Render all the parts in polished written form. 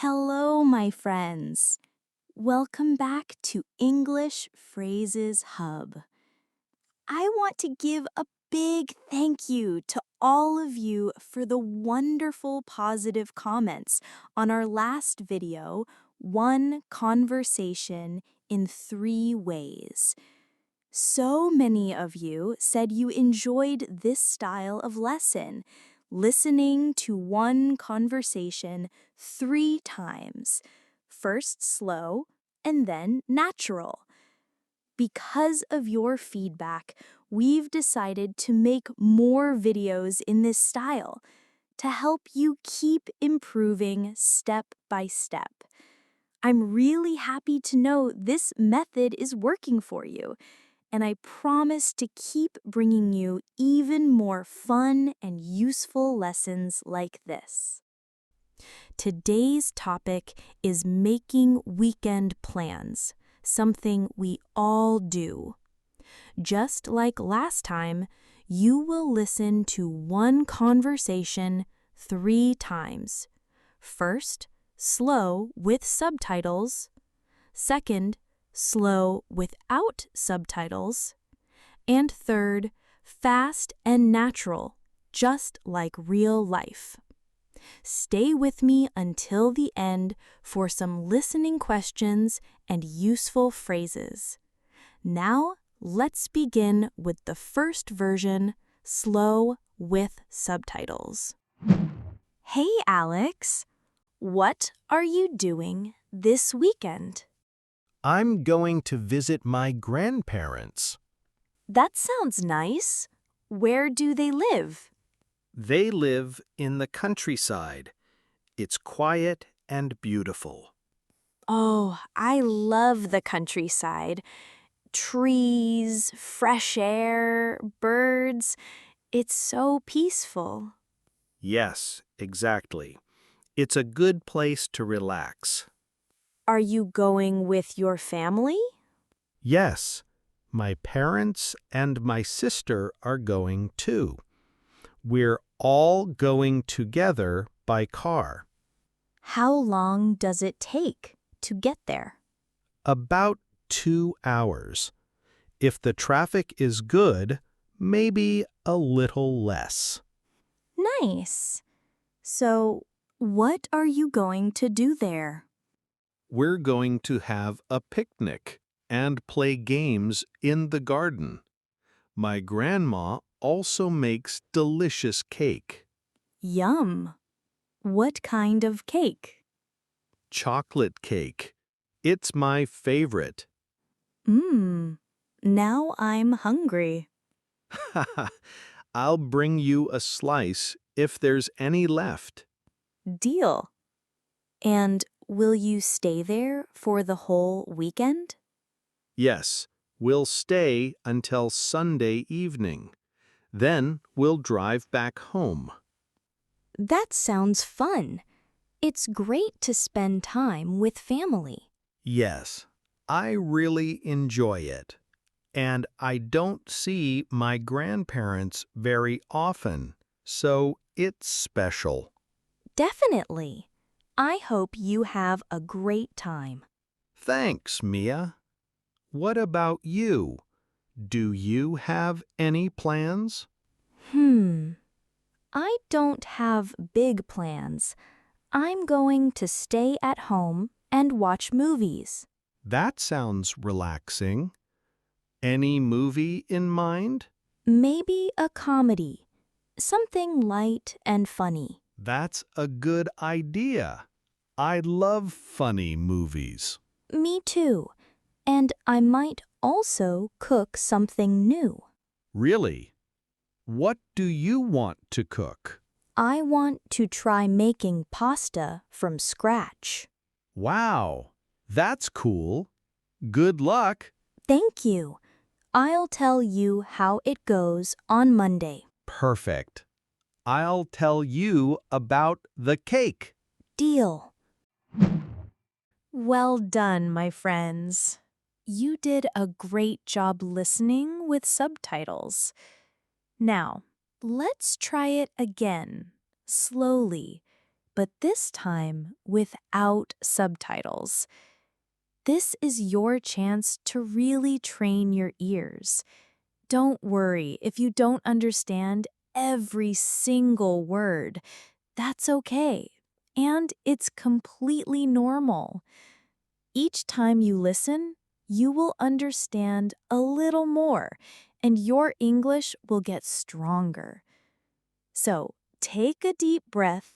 Hello, my friends. Welcome back to English Phrases Hub. I want to give a big thank you to all of you for the wonderful positive comments on our last video, One Conversation in 3 Ways. So many of you said you enjoyed this style of lesson, listening to one conversation 3 times, first slow and then natural. Because of your feedback, we've decided to make more videos in this style to help you keep improving step by step. I'm really happy to know this method is working for you, and I promise to keep bringing you even more fun and useful lessons like this. Today's topic is making weekend plans, something we all do. Just like last time, you will listen to one conversation 3 times. First, slow with subtitles. Second, slow without subtitles. And third, fast and natural, just like real life. Stay with me until the end for some listening questions and useful phrases. Now, let's begin with the first version, slow with subtitles. Hey, Alex. What are you doing this weekend? I'm going to visit my grandparents. That sounds nice. Where do they live? They live in the countryside. It's quiet and beautiful. Oh, I love the countryside. Trees, fresh air, birds. It's so peaceful. Yes, exactly. It's a good place to relax. Are you going with your family? Yes, my parents and my sister are going too. We're all going together by car. How long does it take to get there? About 2 hours. If the traffic is good, maybe a little less. Nice. So, what are you going to do there? We're going to have a picnic and play games in the garden. My grandma also makes delicious cake. Yum. What kind of cake? Chocolate cake. It's my favorite. Now I'm hungry. I'll bring you a slice if there's any left. Deal. And will you stay there for the whole weekend? Yes, we'll stay until Sunday evening. Then we'll drive back home. That sounds fun. It's great to spend time with family. Yes, I really enjoy it. And I don't see my grandparents very often, so it's special. Definitely. I hope you have a great time. Thanks, Mia. What about you? Do you have any plans? I don't have big plans. I'm going to stay at home and watch movies. That sounds relaxing. Any movie in mind? Maybe a comedy. Something light and funny. That's a good idea. I love funny movies. Me too. And I might also cook something new. Really? What do you want to cook? I want to try making pasta from scratch. Wow, that's cool. Good luck. Thank you. I'll tell you how it goes on Monday. Perfect. I'll tell you about the cake. Deal. Well done, my friends. You did a great job listening with subtitles. Now, let's try it again, slowly, but this time without subtitles. This is your chance to really train your ears. Don't worry if you don't understand every single word. That's okay. And it's completely normal. Each time you listen, you will understand a little more, and your English will get stronger. So take a deep breath,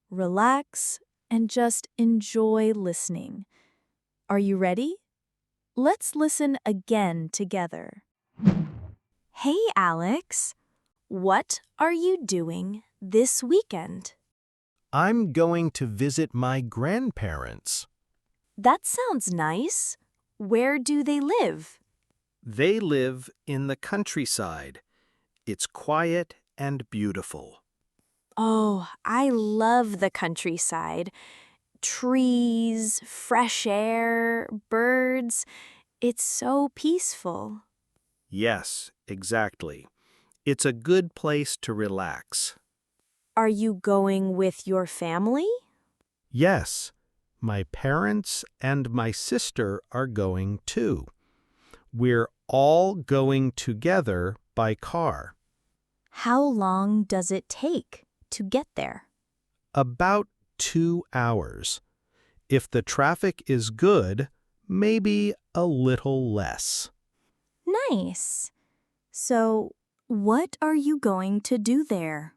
relax, and just enjoy listening. Are you ready? Let's listen again together. Hey, Alex. What are you doing this weekend? I'm going to visit my grandparents. That sounds nice. Where do they live? They live in the countryside. It's quiet and beautiful. Oh, I love the countryside. Trees, fresh air, birds. It's so peaceful. Yes, exactly. It's a good place to relax. Are you going with your family? Yes, my parents and my sister are going too. We're all going together by car. How long does it take to get there? About 2 hours. If the traffic is good, maybe a little less. Nice. So, what are you going to do there?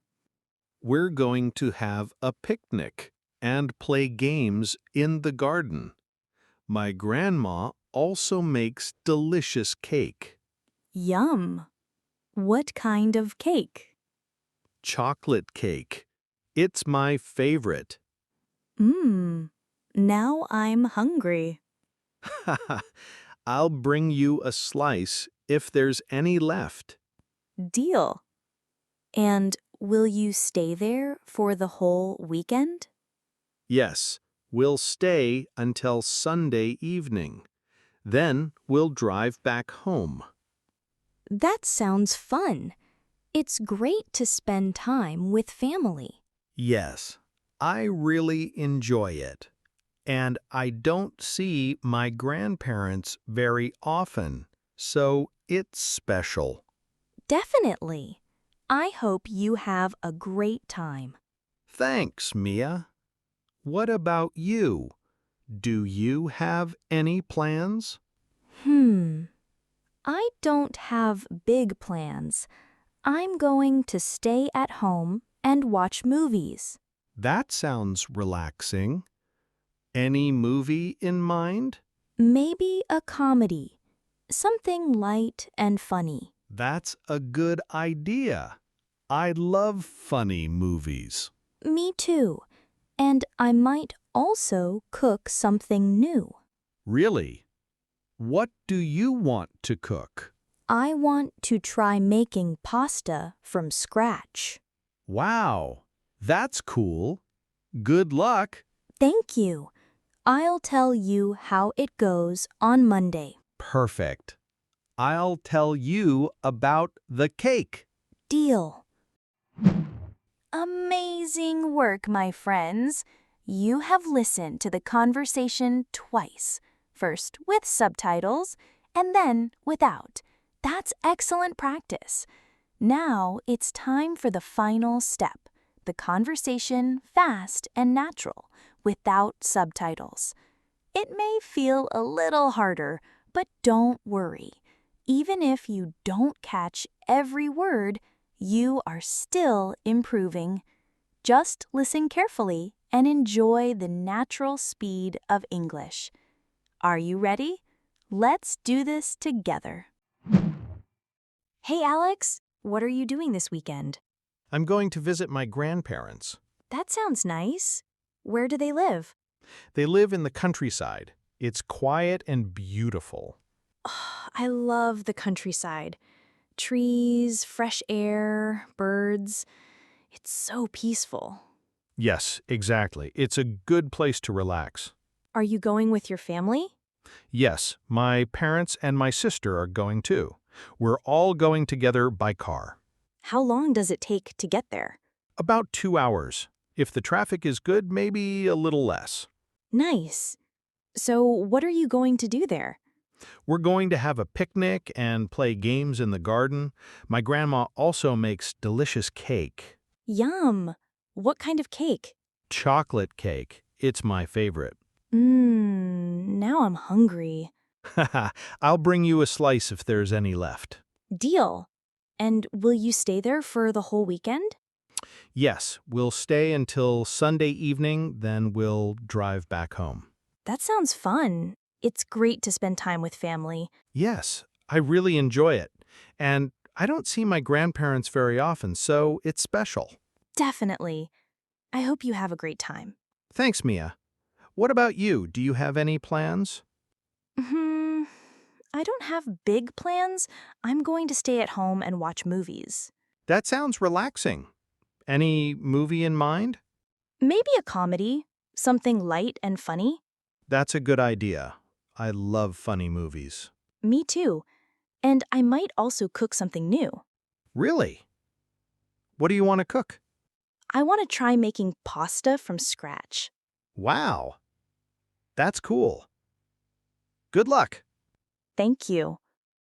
We're going to have a picnic and play games in the garden. My grandma also makes delicious cake. Yum. What kind of cake? Chocolate cake. It's my favorite. Mmm. Now I'm hungry. I'll bring you a slice if there's any left. Deal. And will you stay there for the whole weekend? Yes, we'll stay until Sunday evening. Then we'll drive back home. That sounds fun. It's great to spend time with family. Yes, I really enjoy it. And I don't see my grandparents very often, so it's special. Definitely. I hope you have a great time. Thanks, Mia. What about you? Do you have any plans? Hmm. I don't have big plans. I'm going to stay at home and watch movies. That sounds relaxing. Any movie in mind? Maybe a comedy. Something light and funny. That's a good idea. I love funny movies. Me too. And I might also cook something new. Really? What do you want to cook? I want to try making pasta from scratch. Wow, that's cool. Good luck. Thank you. I'll tell you how it goes on Monday. Perfect. I'll tell you about the cake. Deal. Amazing work, my friends. You have listened to the conversation twice, first with subtitles and then without. That's excellent practice. Now it's time for the final step, the conversation fast and natural, without subtitles. It may feel a little harder, but don't worry. Even if you don't catch every word, you are still improving. Just listen carefully and enjoy the natural speed of English. Are you ready? Let's do this together. Hey, Alex, what are you doing this weekend? I'm going to visit my grandparents. That sounds nice. Where do they live? They live in the countryside. It's quiet and beautiful. I love the countryside. Trees, fresh air, birds. It's so peaceful. Yes, exactly. It's a good place to relax. Are you going with your family? Yes, my parents and my sister are going too. We're all going together by car. How long does it take to get there? About 2 hours. If the traffic is good, maybe a little less. Nice. So, what are you going to do there? We're going to have a picnic and play games in the garden. My grandma also makes delicious cake. Yum! What kind of cake? Chocolate cake. It's my favorite. Now I'm hungry. Haha, I'll bring you a slice if there's any left. Deal. And will you stay there for the whole weekend? Yes, we'll stay until Sunday evening, then we'll drive back home. That sounds fun. It's great to spend time with family. Yes, I really enjoy it. And I don't see my grandparents very often, so it's special. Definitely. I hope you have a great time. Thanks, Mia. What about you? Do you have any plans? Hmm, I don't have big plans. I'm going to stay at home and watch movies. That sounds relaxing. Any movie in mind? Maybe a comedy, something light and funny. That's a good idea. I love funny movies. Me too. And I might also cook something new. Really? What do you want to cook? I want to try making pasta from scratch. Wow, that's cool. Good luck. Thank you.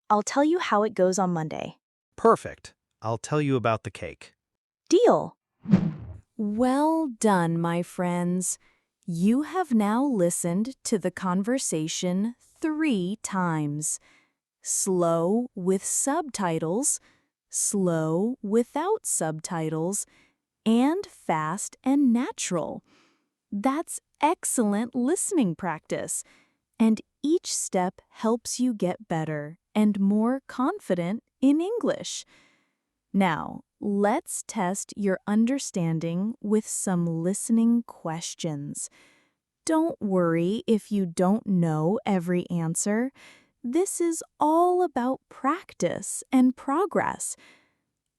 I'll tell you how it goes on Monday. Perfect. I'll tell you about the cake. Deal. Well done, my friends. You have now listened to the conversation 3 times. Slow with subtitles, slow without subtitles, and fast and natural. That's excellent listening practice, and each step helps you get better and more confident in English. Now, let's test your understanding with some listening questions. Don't worry if you don't know every answer. This is all about practice and progress.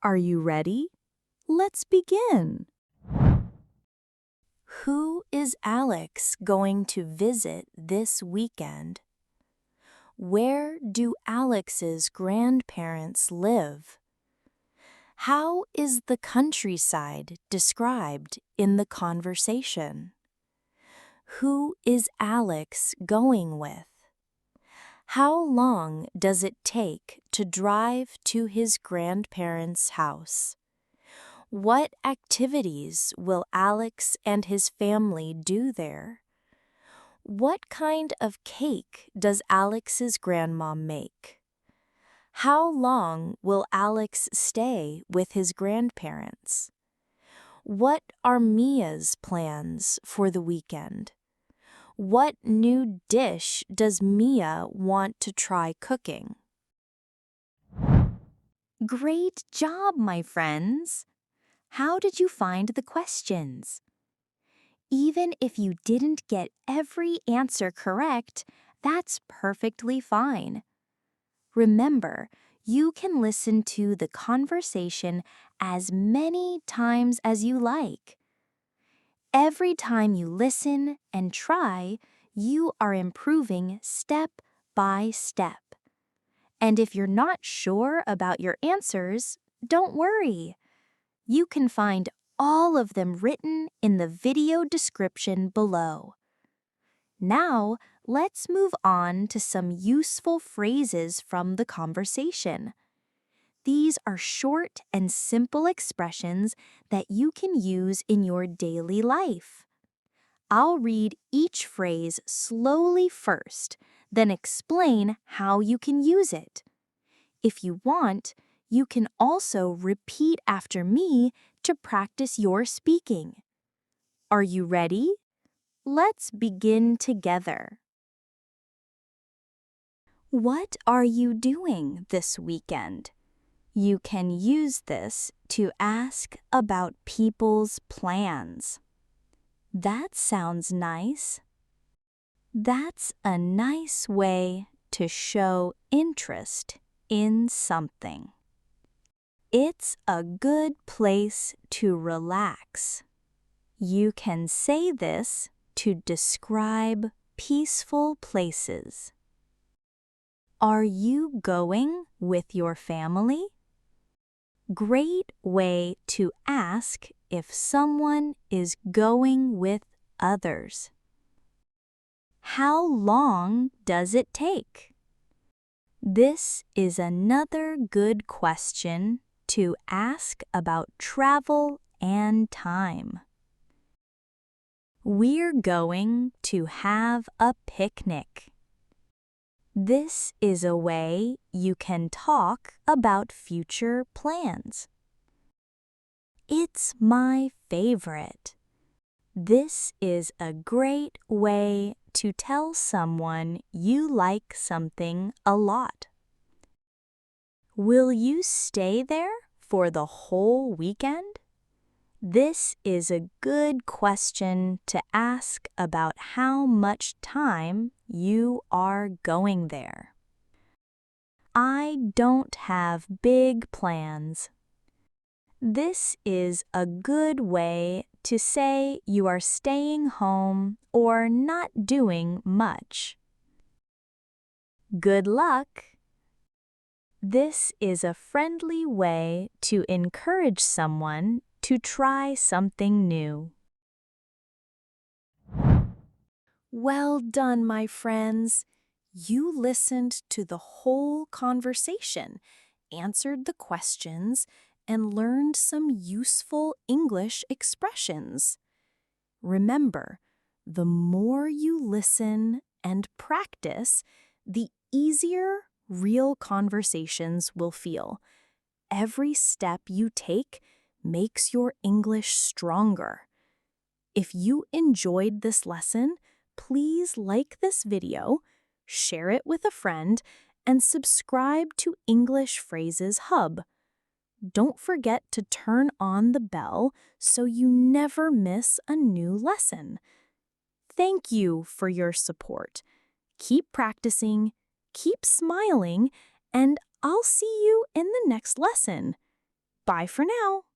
Are you ready? Let's begin. Who is Alex going to visit this weekend? Where do Alex's grandparents live? How is the countryside described in the conversation? Who is Alex going with? How long does it take to drive to his grandparents' house? What activities will Alex and his family do there? What kind of cake does Alex's grandma make? How long will Alex stay with his grandparents? What are Mia's plans for the weekend? What new dish does Mia want to try cooking? Great job, my friends! How did you find the questions? Even if you didn't get every answer correct, that's perfectly fine. Remember, you can listen to the conversation as many times as you like. Every time you listen and try, you are improving step by step. And if you're not sure about your answers, don't worry. You can find all of them written in the video description below. Now, let's move on to some useful phrases from the conversation. These are short and simple expressions that you can use in your daily life. I'll read each phrase slowly first, then explain how you can use it. If you want, you can also repeat after me to practice your speaking. Are you ready? Let's begin together. What are you doing this weekend? You can use this to ask about people's plans. That sounds nice. That's a nice way to show interest in something. It's a good place to relax. You can say this to describe peaceful places. Are you going with your family? Great way to ask if someone is going with others? How long does it take? This is another good question to ask about travel and time. We're going to have a picnic. This is a way you can talk about future plans. It's my favorite. This is a great way to tell someone you like something a lot. Will you stay there for the whole weekend? This is a good question to ask about how much time you are going there. I don't have big plans. This is a good way to say you are staying home or not doing much. Good luck! This is a friendly way to encourage someone to try something new. Well done, my friends. You listened to the whole conversation, answered the questions, and learned some useful English expressions. Remember, the more you listen and practice, the easier real conversations will feel. Every step you take makes your English stronger. If you enjoyed this lesson, please like this video, share it with a friend, and subscribe to English Phrases Hub. Don't forget to turn on the bell so you never miss a new lesson. Thank you for your support. Keep practicing, keep smiling, and I'll see you in the next lesson. Bye for now.